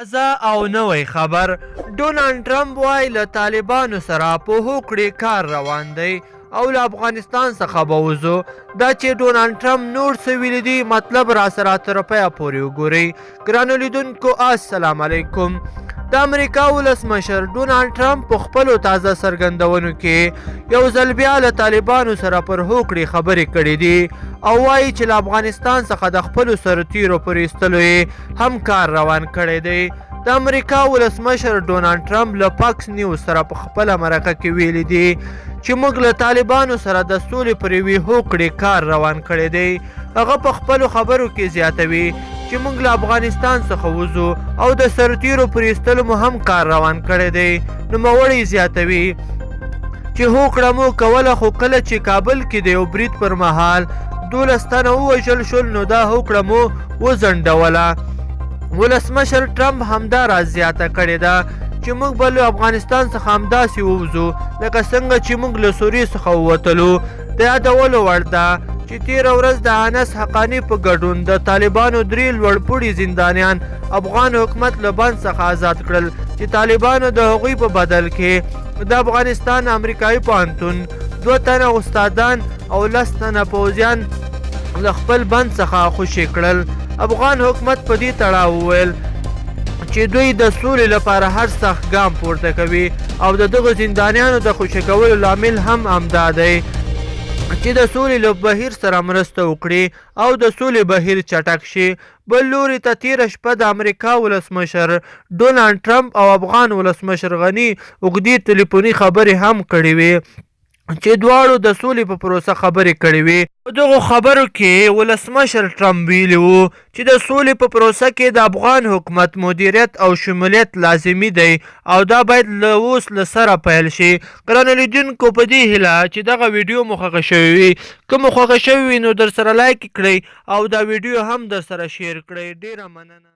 تازه او نوی خبر ډونالډ ټرمپ وایي له طالبانو سره په هوکړې کار روان دی او له افغانستان څخه به وځو. دا چې ډونالډ ټرمپ نور څه ویلي دي مطلب را سره تر پایه پورې وګورئ. ګرانو لیدونکو السلام علیکم. د امریکا ولسمشر ډونالډ ټرمپ په خپلو تازه څرګندونو کې یو ځل بیا له طالبانو سره پر هوکړې خبرې کړې دي او وایي چې له افغانستان څخه د خپلو سرتیرو پر ایستلو یې هم کار روان کړی دی. د امریکا ولسمشر ډونالډ ټرمپ له فاکس نیوز سره په خپله مرکه کې ویلي دي چې موږ له طالبانو سره د سولې پر یوې هوکړې کار روان کړی دی. هغه په خپلو خبرو کې زیاتوي چې موږ له افغانستان څخه وځو او د سرتیرو پر ایستلو مو هم کار روان کړی دی. نوموړی زیاتوي چې هوکړه مو کوله خو کله چې کابل کې د یو برید پر مهال 12 تنه ووژل شول نو دا هوکړه مو وځنډوله. ولسمشر ټرمپ همدا راز زیاته کړې ده چې موږ به له افغانستان څخه همداسې ووځو لکه څنګه چې موږ له سوریې څخه ووتلو. د یادولو وړ ده چې تېره ورځ د انس حقاني په ګډون د طالبانو 3 لوړپوړي زندانیان افغان حکومت له بند څخه آزاد کړل چې طالبانو د هغوی په بدل کې د افغانستان امریکایي پوهنتون 2 تنه استادان او 10 تنه پوځیان له خپل بند څخه خوشي کړل. افغان حکومت په دې تړاو وویل چې دوی د سولې لپاره هر سخت ګام پورته کوي او د دغو زندانیانو د خوشي کولو لامل هم همدا دی چې د سولې له بهیر سره مرسته وکړي او د سولې بهیر چټک شي. بل لوري ته تېره شپه د امریکا ولسمشر ډونالډ ټرمپ او افغان ولسمشر غني اوږدې ټلیفوني خبرې هم کړې وې چې دواړو د سولې په پروسه خبرې کړې وې. په دغو خبرو کې ولسمشر ټرمپ ویلي وو چې د سولې په پروسه کې د افغان حکومت مدیریت او شمولیت لازمي دی او دا باید له اوس له سره پیل شي. ګرانو لیدونکو په دې هیله چې دغه ویډیو مو خوښه شوې وي، که مو خوښه شوې وي نو در سره لایک کړئ او دا ویډیو هم در سره شیر کړئ. ډیره مننه.